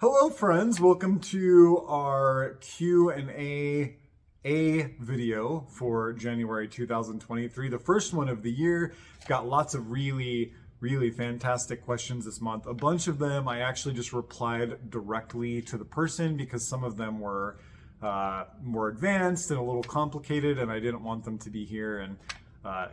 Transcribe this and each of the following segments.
Hello friends, welcome to our Q&A video for January 2023, the first one of the year. Got lots of really fantastic questions this month. A bunch of them I actually just replied directly to the person because some of them were more advanced and a little complicated, and I didn't want them to be here and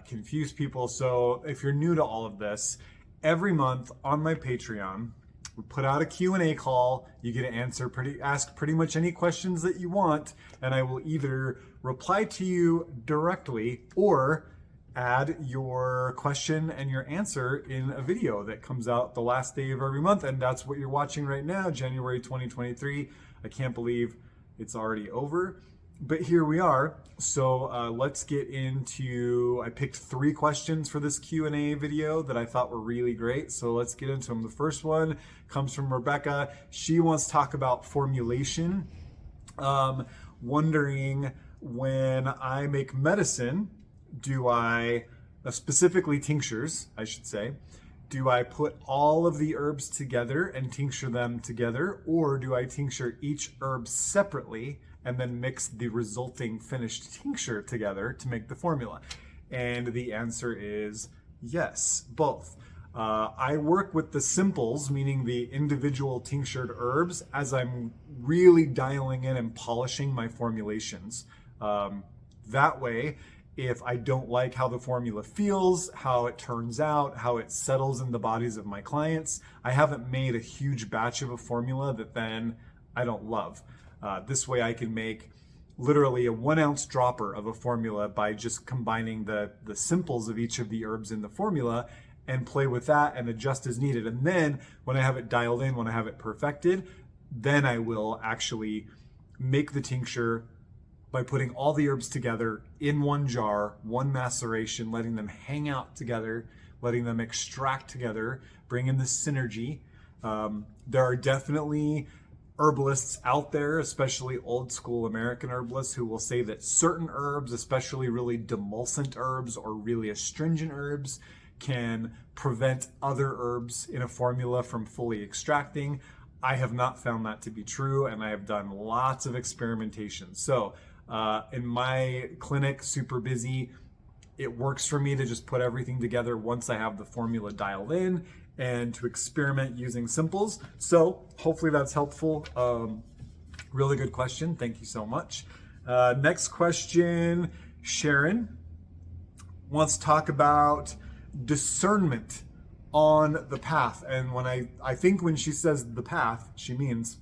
confuse people. So if you're new to all of this, every month on my Patreon, we put out a Q&A call. You get to ask pretty much any questions that you want, and I will either reply to you directly or add your question and your answer in a video that comes out the last day of every month. And that's what you're watching right now, January 2023. I can't believe it's already over, but here we are. So let's get into, I picked 3 questions for this Q&A video that I thought were really great. So let's get into them. The first one comes from Rebecca. She wants to talk about formulation, wondering, when I make medicine, do I, specifically tinctures, I should say, do I put all of the herbs together and tincture them together, or do I tincture each herb separately and then mix the resulting finished tincture together to make the formula? And the answer is yes, both. I work with the simples, meaning the individual tinctured herbs, as I'm really dialing in and polishing my formulations. That way, if I don't like how the formula feels, how it turns out, how it settles in the bodies of my clients, I haven't made a huge batch of a formula that then I don't love. This way I can make literally a 1 ounce dropper of a formula by just combining the simples of each of the herbs in the formula and play with that and adjust as needed. And then when I have it dialed in, when I have it perfected, then I will actually make the tincture by putting all the herbs together in one jar, one maceration, letting them hang out together, letting them extract together, bring in the synergy. There are definitely herbalists out there, especially old school American herbalists, who will say that certain herbs, especially really demulcent herbs or really astringent herbs, can prevent other herbs in a formula from fully extracting. I have not found that to be true, and I have done lots of experimentation. So in my clinic, super busy, it works for me to just put everything together once I have the formula dialed in and to experiment using simples. So hopefully that's helpful. Really good question. Thank you so much. Next question, Sharon wants to talk about discernment on the path. And when I think when she says the path, she means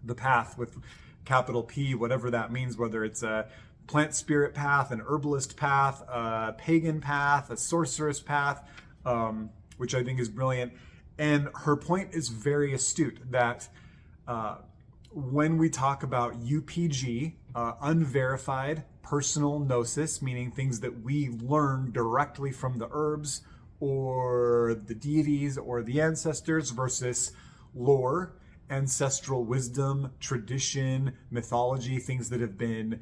the path with capital P, whatever that means, whether it's a plant spirit path, an herbalist path, a pagan path, a sorceress path, which I think is brilliant. And her point is very astute, that when we talk about UPG, unverified personal gnosis, meaning things that we learn directly from the herbs or the deities or the ancestors, versus lore, ancestral wisdom, tradition, mythology, things that have been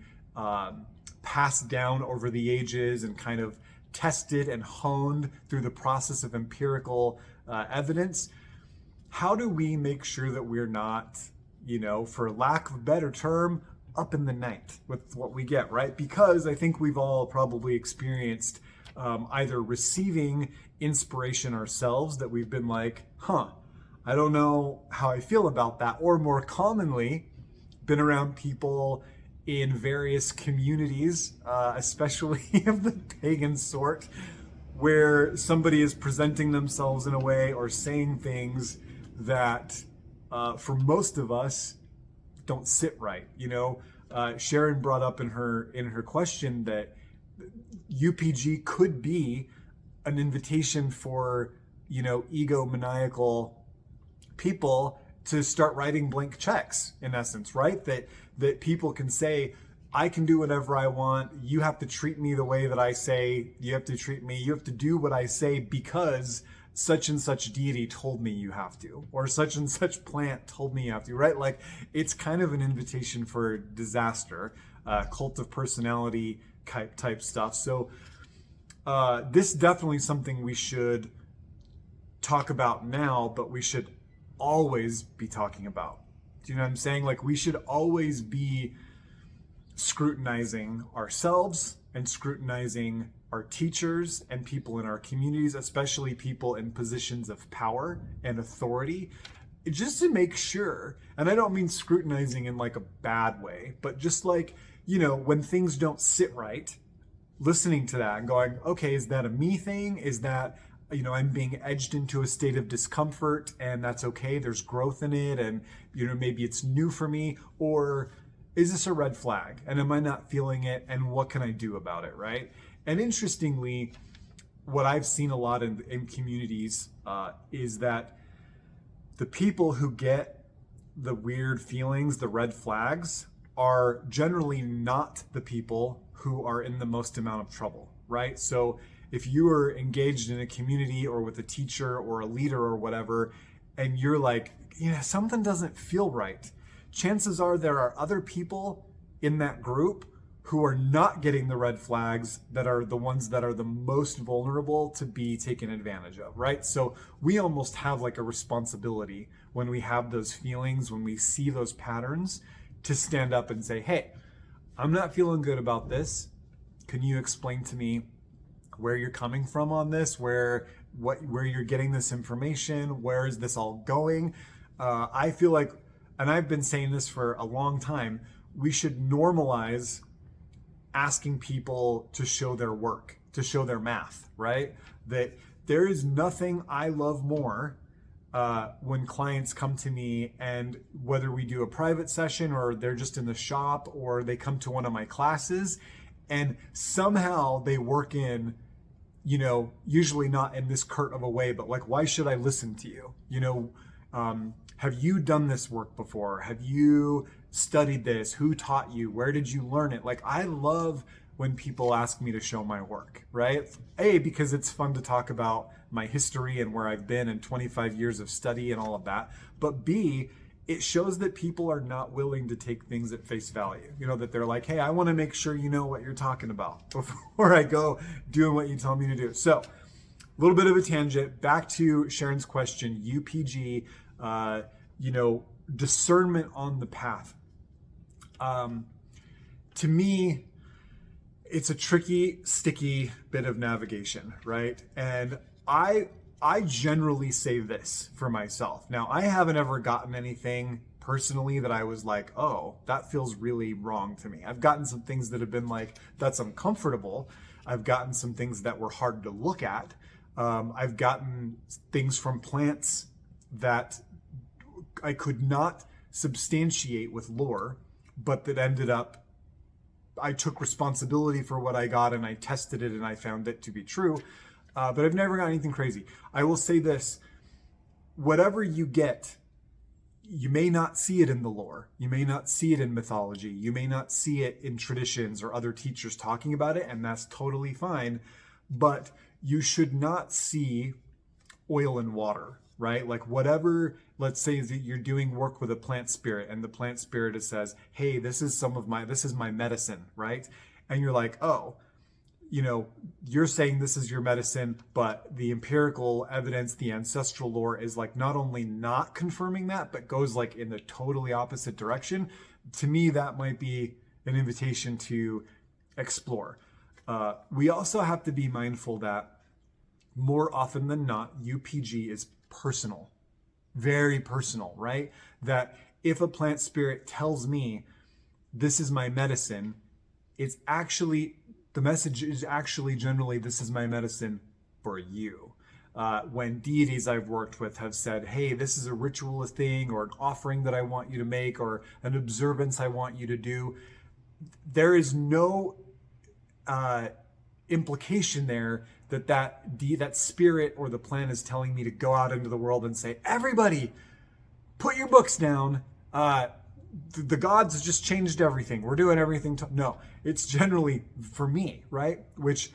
passed down over the ages and kind of tested and honed through the process of empirical evidence. How do we make sure that we're not, for lack of a better term, up in the night with what we get, right? Because I think we've all probably experienced either receiving inspiration ourselves that we've been like, I don't know how I feel about that, or more commonly, been around people in various communities, especially of the pagan sort, where somebody is presenting themselves in a way or saying things that for most of us don't sit right. Sharon brought up in her question that UPG could be an invitation for egomaniacal people to start writing blank checks, in essence, right? That people can say, I can do whatever I want. You have to treat me the way that I say. You have to do what I say because such and such deity told me you have to, or such and such plant told me you have to, right? Like, it's kind of an invitation for disaster, cult of personality type stuff. So this is definitely something we should talk about now, but we should always be talking about. Do you know what I'm saying? Like, we should always be scrutinizing ourselves and scrutinizing our teachers and people in our communities, especially people in positions of power and authority, just to make sure. And I don't mean scrutinizing in like a bad way, but just like, you know, when things don't sit right, listening to that and going, okay, is that a me thing? Is that, you know, I'm being edged into a state of discomfort and that's okay, there's growth in it, and, you know, maybe it's new for me? Or is this a red flag and am I not feeling it, and what can I do about it, right? And interestingly, what I've seen a lot in communities is that the people who get the weird feelings, the red flags, are generally not the people who are in the most amount of trouble, right? So if you are engaged in a community or with a teacher or a leader or whatever, and you're like, yeah, something doesn't feel right, chances are there are other people in that group who are not getting the red flags, that are the ones that are the most vulnerable to be taken advantage of, right? So we almost have like a responsibility when we have those feelings, when we see those patterns, to stand up and say, hey, I'm not feeling good about this. Can you explain to me where you're coming from on this, where you're getting this information, where is this all going? I feel like, and I've been saying this for a long time, we should normalize asking people to show their work, to show their math, right? That there is nothing I love more when clients come to me, and whether we do a private session or they're just in the shop or they come to one of my classes, and somehow they work in, you know, usually not in this curt of a way, but like, why should I listen to you? You know, have you done this work before? Have you studied this? Who taught you? Where did you learn it? Like, I love when people ask me to show my work, right? A, because it's fun to talk about my history and where I've been and 25 years of study and all of that. But B, it shows that people are not willing to take things at face value. You know, that they're like, hey, I want to make sure you know what you're talking about before I go doing what you tell me to do. So, a little bit of a tangent. Back to Sharon's question, UPG, you know, discernment on the path. To me, it's a tricky, sticky bit of navigation, right? And I generally say this for myself. Now, I haven't ever gotten anything personally that I was like, oh, that feels really wrong to me. I've gotten some things that have been like, that's uncomfortable. I've gotten some things that were hard to look at. I've gotten things from plants that I could not substantiate with lore, but that ended up, I took responsibility for what I got and I tested it and I found it to be true. But I've never got anything crazy. I will say this, whatever you get, you may not see it in the lore. You may not see it in mythology. You may not see it in traditions or other teachers talking about it, and that's totally fine. But you should not see oil and water, right? Like, whatever, let's say that you're doing work with a plant spirit and the plant spirit says, hey, this is my medicine, right? And you're like, oh, you know, you're saying this is your medicine, but the empirical evidence, the ancestral lore is like not only not confirming that, but goes like in the totally opposite direction. To me, that might be an invitation to explore. We also have to be mindful that more often than not, UPG is personal, very personal, right? That if a plant spirit tells me this is my medicine, it's actually, the message is actually generally, this is my medicine for you. When deities I've worked with have said, hey, this is a ritual thing or an offering that I want you to make or an observance I want you to do, there is no implication there that spirit or the plant is telling me to go out into the world and say, everybody, put your books down. The gods just changed everything. We're doing everything. No, it's generally for me, right? Which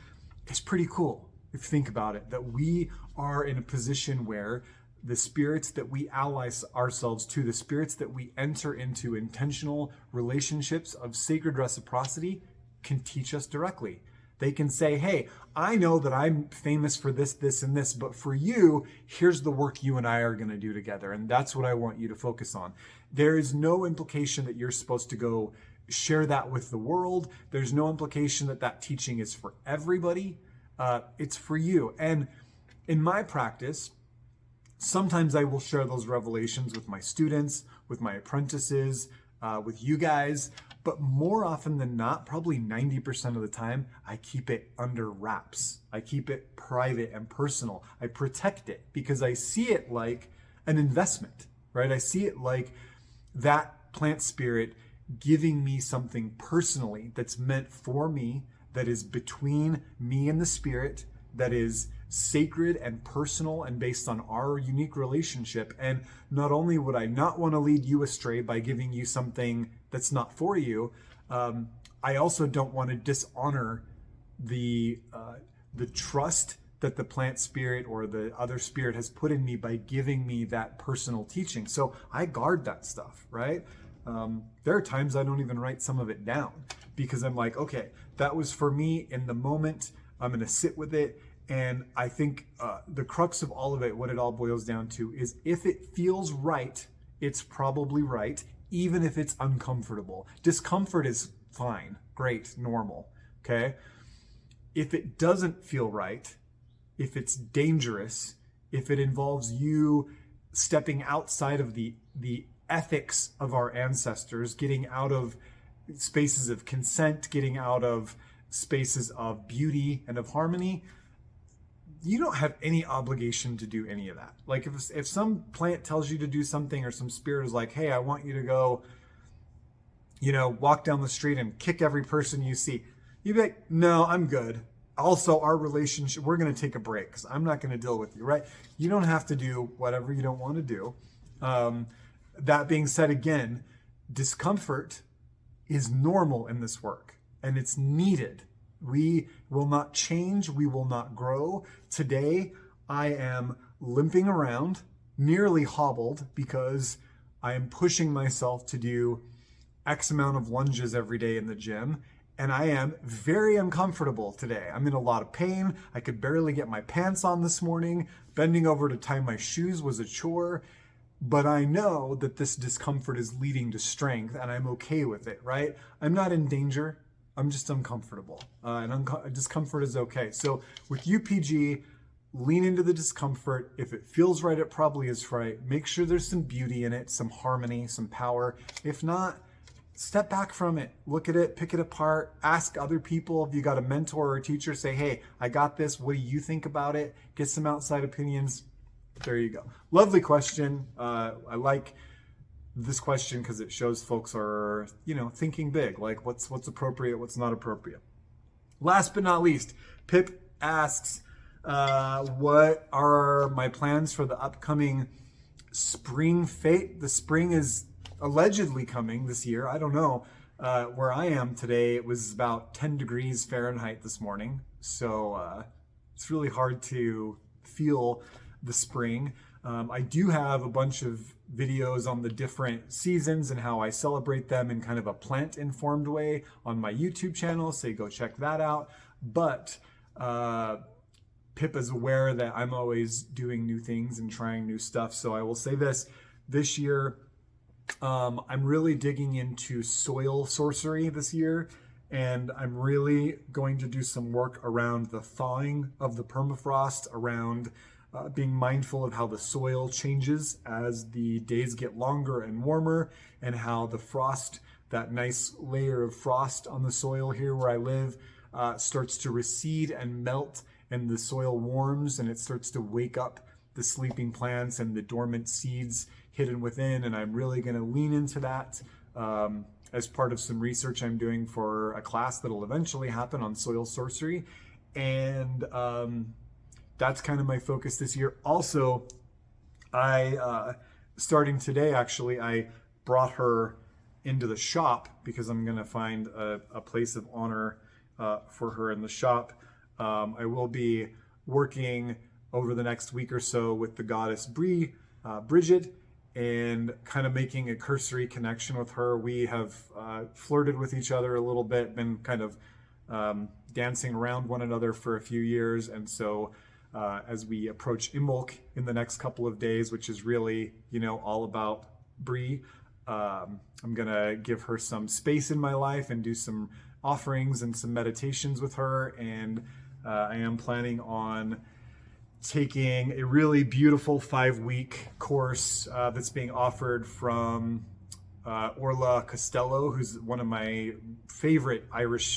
is pretty cool if you think about it, that we are in a position where the spirits that we ally ourselves to, the spirits that we enter into intentional relationships of sacred reciprocity, can teach us directly. They can say, hey, I know that I'm famous for this, this, and this, but for you, here's the work you and I are going to do together. And that's what I want you to focus on. There is no implication that you're supposed to go share that with the world. There's no implication that that teaching is for everybody. It's for you. And in my practice, sometimes I will share those revelations with my students, with my apprentices, with you guys. But more often than not, probably 90% of the time, I keep it under wraps. I keep it private and personal. I protect it because I see it like an investment, right? I see it like that plant spirit giving me something personally that's meant for me, that is between me and the spirit, that is sacred and personal and based on our unique relationship. And not only would I not want to lead you astray by giving you something that's not for you, I also don't want to dishonor the trust that the plant spirit or the other spirit has put in me by giving me that personal teaching. So I guard that stuff, right? There are times I don't even write some of it down because I'm like, okay, that was for me in the moment. I'm going to sit with it. And I think the crux of all of it, what it all boils down to is if it feels right, it's probably right, even if it's uncomfortable. Discomfort is fine, great, normal, okay? If it doesn't feel right, if it's dangerous, if it involves you stepping outside of the ethics of our ancestors, getting out of spaces of consent, getting out of spaces of beauty and of harmony, you don't have any obligation to do any of that. Like if some plant tells you to do something or some spirit is like, hey, I want you to go, walk down the street and kick every person you see. You'd be like, no, I'm good. Also, our relationship, we're going to take a break because I'm not going to deal with you, right? You don't have to do whatever you don't want to do. That being said, again, discomfort is normal in this work and it's needed. We will not change. We will not grow. Today, I am limping around, nearly hobbled, because I am pushing myself to do X amount of lunges every day in the gym. And I am very uncomfortable today. I'm in a lot of pain. I could barely get my pants on this morning. Bending over to tie my shoes was a chore. But I know that this discomfort is leading to strength, and I'm okay with it, right? I'm not in danger. I'm just uncomfortable, and discomfort is okay. So with UPG, lean into the discomfort. If it feels right, it probably is right. Make sure there's some beauty in it, some harmony, some power. If not, step back from it. Look at it, pick it apart. Ask other people. If you got a mentor or a teacher, say, hey, I got this. What do you think about it? Get some outside opinions. There you go. Lovely question. I like this question because it shows folks are, thinking big, like what's appropriate, what's not appropriate. Last but not least, Pip asks, what are my plans for the upcoming spring fete? The spring is allegedly coming this year. I don't know. Where I am today, it was about 10 degrees Fahrenheit this morning. So it's really hard to feel the spring. I do have a bunch of videos on the different seasons and how I celebrate them in kind of a plant-informed way on my YouTube channel, so go check that out. But Pip is aware that I'm always doing new things and trying new stuff, so I will say this year, I'm really digging into soil sorcery this year, and I'm really going to do some work around the thawing of the permafrost, around being mindful of how the soil changes as the days get longer and warmer, and how the frost, that nice layer of frost on the soil here where I live, starts to recede and melt, and the soil warms and it starts to wake up the sleeping plants and the dormant seeds hidden within. And I'm really going to lean into that as part of some research I'm doing for a class that'll eventually happen on soil sorcery. And that's kind of my focus this year. Also, starting today, actually, I brought her into the shop because I'm going to find a place of honor for her in the shop. I will be working over the next week or so with the goddess Brigid, and kind of making a cursory connection with her. We have flirted with each other a little bit, been kind of dancing around one another for a few years. And so as we approach Imbolc in the next couple of days, which is really, all about Bree, I'm going to give her some space in my life and do some offerings and some meditations with her. And I am planning on taking a really beautiful 5-week course that's being offered from Orlagh Costello, who's one of my favorite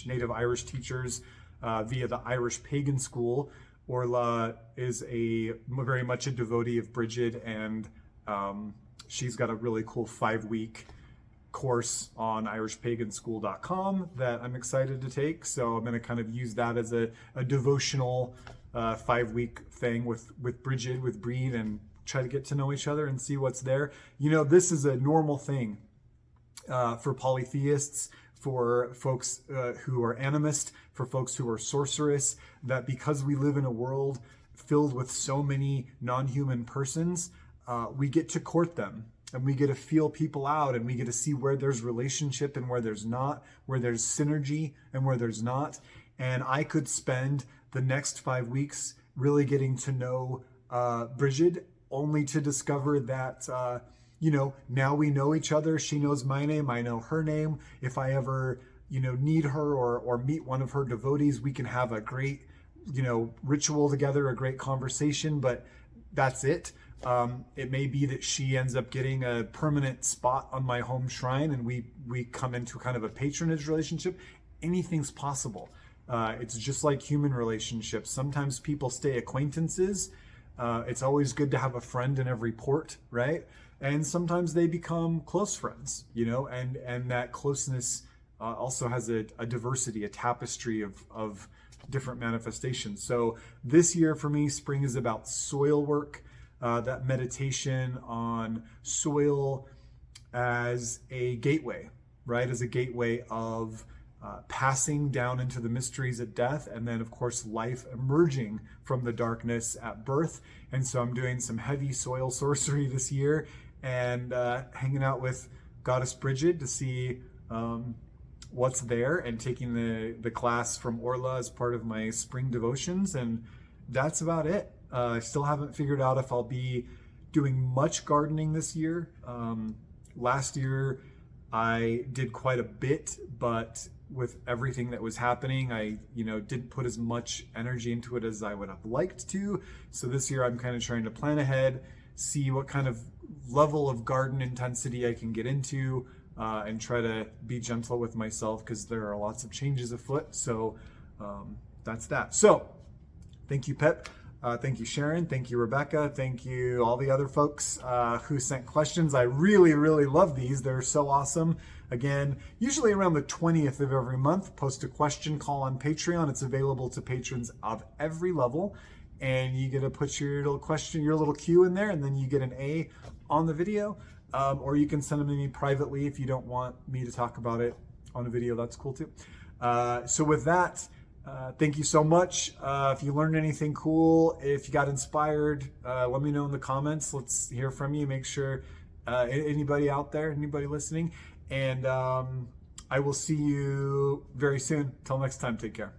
native Irish teachers via the Irish Pagan school. Orlagh is very much a devotee of Brigid, and she's got a really cool 5-week course on irishpaganschool.com that I'm excited to take. So I'm going to kind of use that as a devotional 5-week thing with Brigid, with Brigid, and try to get to know each other and see what's there. This is a normal thing for polytheists, for folks who are animist, for folks who are sorceress, that because we live in a world filled with so many non-human persons, we get to court them, and we get to feel people out, and we get to see where there's relationship and where there's not, where there's synergy and where there's not. And I could spend the next 5 weeks really getting to know Brigid, only to discover that now we know each other. She knows my name, I know her name. If I ever need her or meet one of her devotees, we can have a great ritual together, a great conversation, but that's it. It may be that she ends up getting a permanent spot on my home shrine, and we come into kind of a patronage relationship. Anything's possible. It's just like human relationships. Sometimes people stay acquaintances. It's always good to have a friend in every port, right? And sometimes they become close friends, and that closeness also has a diversity, a tapestry of different manifestations. So this year for me, spring is about soil work, that meditation on soil as a gateway, right? As a gateway of passing down into the mysteries at death, and then of course life emerging from the darkness at birth. And so I'm doing some heavy soil sorcery this year, and hanging out with Goddess Brigid to see what's there, and taking the class from Orlagh as part of my spring devotions. And that's about it. I still haven't figured out if I'll be doing much gardening this year. Last year I did quite a bit, but with everything that was happening, I didn't put as much energy into it as I would have liked to. So this year I'm kind of trying to plan ahead, see what kind of level of garden intensity I can get into, and try to be gentle with myself, because there are lots of changes afoot. So that's that. So thank you, Pep. Thank you, Sharon. Thank you, Rebecca. Thank you, all the other folks who sent questions. I really, really love these. They're so awesome. Again, usually around the 20th of every month, post a question call on Patreon. It's available to patrons of every level. And you get to put your little question, your little Q in there, and then you get an A on the video. Or you can send them to me privately if you don't want me to talk about it on a video. That's cool too. So with that, thank you so much. If you learned anything cool, if you got inspired, let me know in the comments. Let's hear from you. Make sure anybody out there, anybody listening, and I will see you very soon. Till next time, take care.